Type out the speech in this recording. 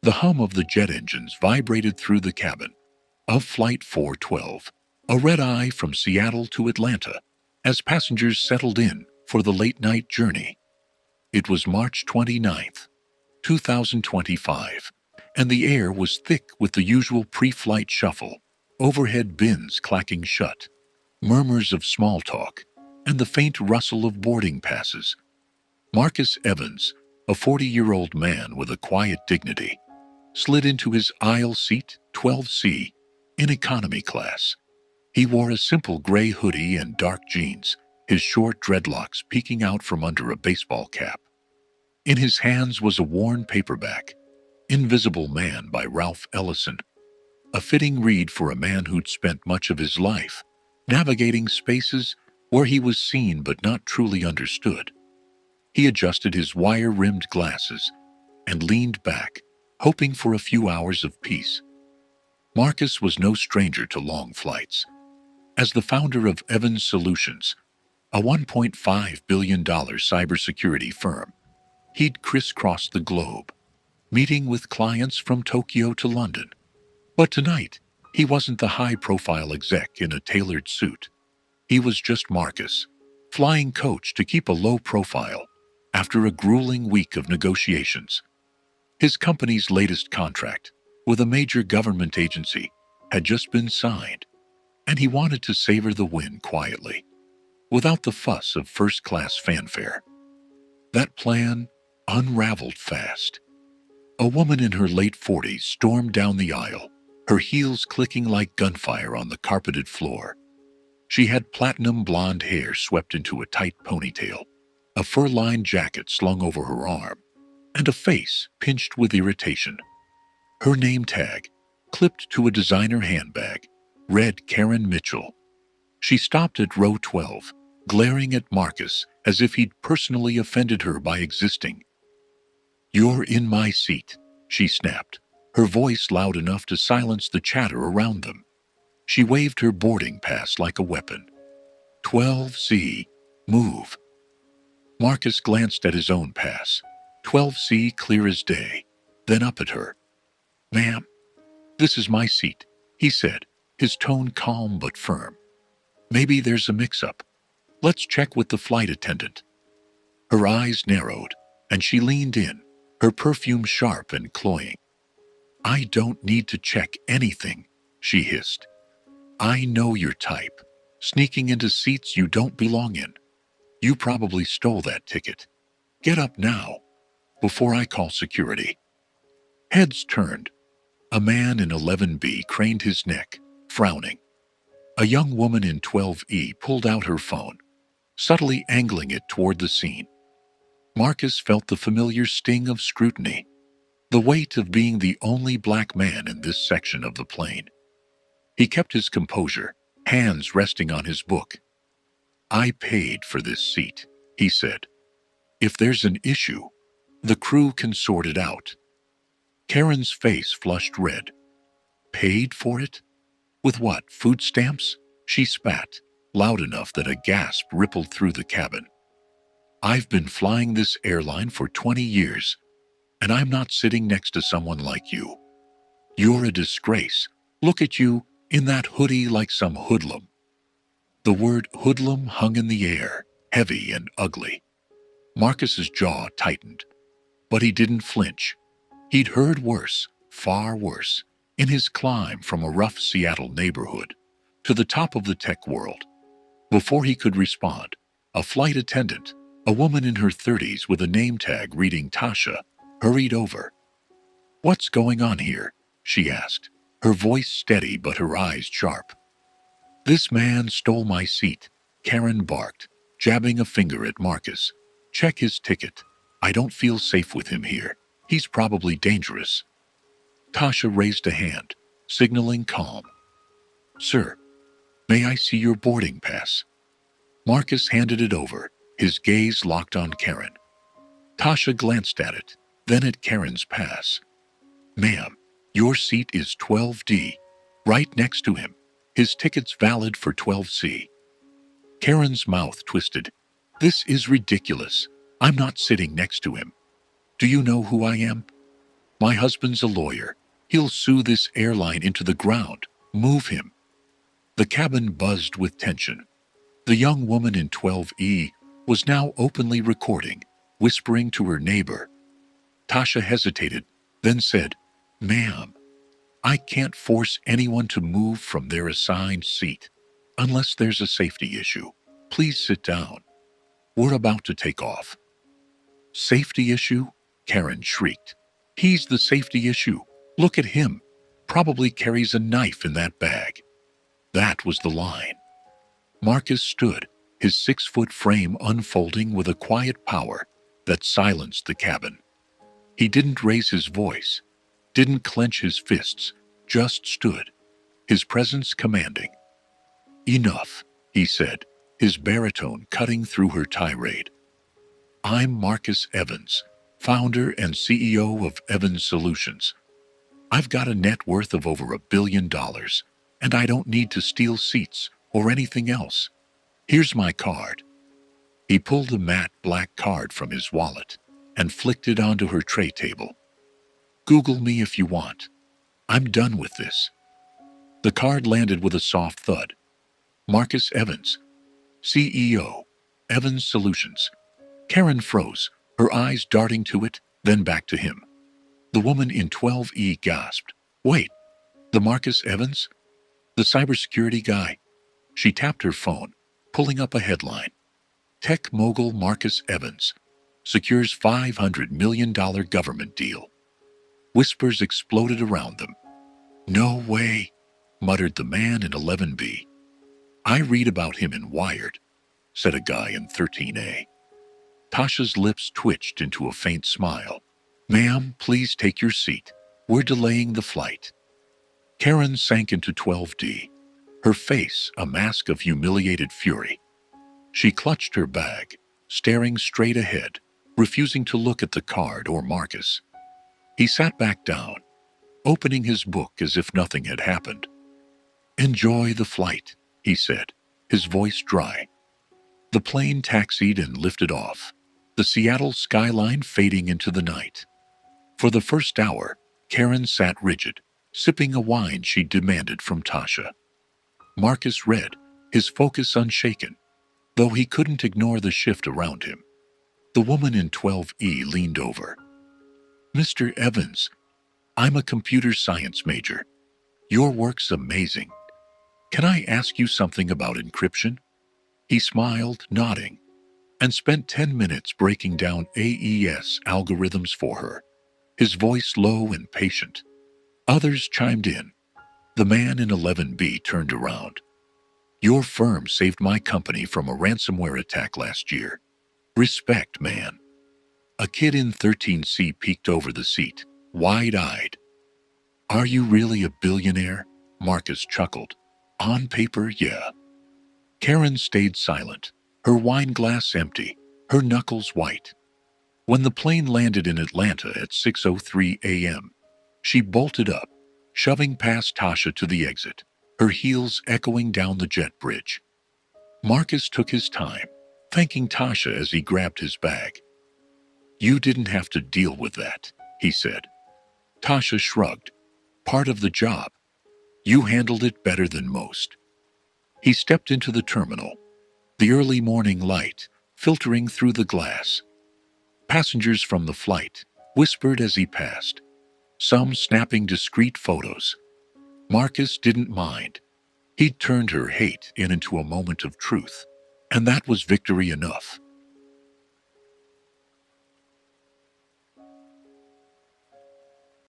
The hum of the jet engines vibrated through the cabin of Flight 412, a red-eye from Seattle to Atlanta, as passengers settled in for the late-night journey. It was March 29th, 2025, and the air was thick with the usual pre-flight shuffle, overhead bins clacking shut, murmurs of small talk, and the faint rustle of boarding passes. Marcus Evans, a 40-year-old man with a quiet dignity, slid into his aisle seat 12C in economy class. He wore a simple gray hoodie and dark jeans, his short dreadlocks peeking out from under a baseball cap. In his hands was a worn paperback, Invisible Man by Ralph Ellison, a fitting read for a man who'd spent much of his life navigating spaces where he was seen but not truly understood. He adjusted his wire-rimmed glasses and leaned back, hoping for a few hours of peace. Marcus was no stranger to long flights. As the founder of Evans Solutions, a $1.5 billion cybersecurity firm, he'd crisscrossed the globe, meeting with clients from Tokyo to London. But tonight, he wasn't the high-profile exec in a tailored suit. He was just Marcus, flying coach to keep a low profile after a grueling week of negotiations. His company's latest contract with a major government agency had just been signed, and he wanted to savor the win quietly, without the fuss of first-class fanfare. That plan unraveled fast. A woman in her late 40s stormed down the aisle, her heels clicking like gunfire on the carpeted floor. She had platinum blonde hair swept into a tight ponytail, a fur-lined jacket slung over her arm, and a face pinched with irritation. Her name tag, clipped to a designer handbag, read Karen Mitchell. She stopped at row 12, glaring at Marcus as if he'd personally offended her by existing. "You're in my seat," she snapped, her voice loud enough to silence the chatter around them. She waved her boarding pass like a weapon. 12C, move." Marcus glanced at his own pass. 12C clear as day, then up at her. "Ma'am, this is my seat," he said, his tone calm but firm. "Maybe there's a mix-up. Let's check with the flight attendant." Her eyes narrowed, and she leaned in, her perfume sharp and cloying. "I don't need to check anything," she hissed. "I know your type, sneaking into seats you don't belong in. You probably stole that ticket. Get up now, before I call security." Heads turned. A man in 11B craned his neck, frowning. A young woman in 12E pulled out her phone, subtly angling it toward the scene. Marcus felt the familiar sting of scrutiny, the weight of being the only black man in this section of the plane. He kept his composure, hands resting on his book. "I paid for this seat," he said. "If there's an issue, the crew can sort it out." Karen's face flushed red. "Paid for it? With what, food stamps?" She spat, loud enough that a gasp rippled through the cabin. "I've been flying this airline for 20 years, and I'm not sitting next to someone like you. You're a disgrace. Look at you, in that hoodie like some hoodlum." The word hoodlum hung in the air, heavy and ugly. Marcus's jaw tightened, but he didn't flinch. He'd heard worse, far worse, in his climb from a rough Seattle neighborhood to the top of the tech world. Before he could respond, a flight attendant, a woman in her 30s with a name tag reading Tasha, hurried over. "What's going on here?" she asked, her voice steady but her eyes sharp. "This man stole my seat," Karen barked, jabbing a finger at Marcus. "Check his ticket. I don't feel safe with him here. He's probably dangerous." Tasha raised a hand, signaling calm. "Sir, may I see your boarding pass?" Marcus handed it over, his gaze locked on Karen. Tasha glanced at it, then at Karen's pass. "Ma'am, your seat is 12D, right next to him. His ticket's valid for 12C." Karen's mouth twisted. "This is ridiculous. I'm not sitting next to him. Do you know who I am?" My husband's a lawyer. He'll sue this airline into the ground. Move him." The cabin buzzed with tension. The young woman in 12E was now openly recording, whispering to her neighbor. Tasha hesitated, then said, "Ma'am, I can't force anyone to move from their assigned seat unless there's a safety issue. Please sit down. We're about to take off." "Safety issue?" Karen shrieked. "He's the safety issue. Look at him. Probably carries a knife in that bag." That was the line. Marcus stood, his 6-foot frame unfolding with a quiet power that silenced the cabin. He didn't raise his voice, didn't clench his fists, just stood, his presence commanding. "Enough," he said, his baritone cutting through her tirade. "I'm Marcus Evans, founder and CEO of Evans Solutions. I've got a net worth of over $1 billion, and I don't need to steal seats or anything else. Here's my card." He pulled a matte black card from his wallet and flicked it onto her tray table. "Google me if you want. I'm done with this." The card landed with a soft thud. Marcus Evans, CEO, Evans Solutions. Karen froze, her eyes darting to it, then back to him. The woman in 12E gasped. "Wait, the Marcus Evans? The cybersecurity guy?" She tapped her phone, pulling up a headline. "Tech mogul Marcus Evans secures $500 million government deal." Whispers exploded around them. "No way," muttered the man in 11B. "I read about him in Wired," said a guy in 13A. Tasha's lips twitched into a faint smile. "Ma'am, please take your seat. We're delaying the flight." Karen sank into 12D, her face a mask of humiliated fury. She clutched her bag, staring straight ahead, refusing to look at the card or Marcus. He sat back down, opening his book as if nothing had happened. "Enjoy the flight," he said, his voice dry. The plane taxied and lifted off, the Seattle skyline fading into the night. For the first hour, Karen sat rigid, sipping a wine she demanded from Tasha. Marcus read, his focus unshaken, though he couldn't ignore the shift around him. The woman in 12E leaned over. "Mr. Evans, I'm a computer science major. Your work's amazing. Can I ask you something about encryption?" He smiled, nodding, and spent 10 minutes breaking down AES algorithms for her, his voice low and patient. Others chimed in. The man in 11B turned around. "Your firm saved my company from a ransomware attack last year. Respect, man." A kid in 13C peeked over the seat, wide-eyed. "Are you really a billionaire?" Marcus chuckled. "On paper, yeah." Karen stayed silent, her wine glass empty, her knuckles white. When the plane landed in Atlanta at 6:03 a.m., she bolted up, shoving past Tasha to the exit, her heels echoing down the jet bridge. Marcus took his time, thanking Tasha as he grabbed his bag. "You didn't have to deal with that," he said. Tasha shrugged. "Part of the job. You handled it better than most." He stepped into the terminal, the early morning light filtering through the glass. Passengers from the flight whispered as he passed, some snapping discreet photos. Marcus didn't mind. He'd turned her hate into a moment of truth, and that was victory enough.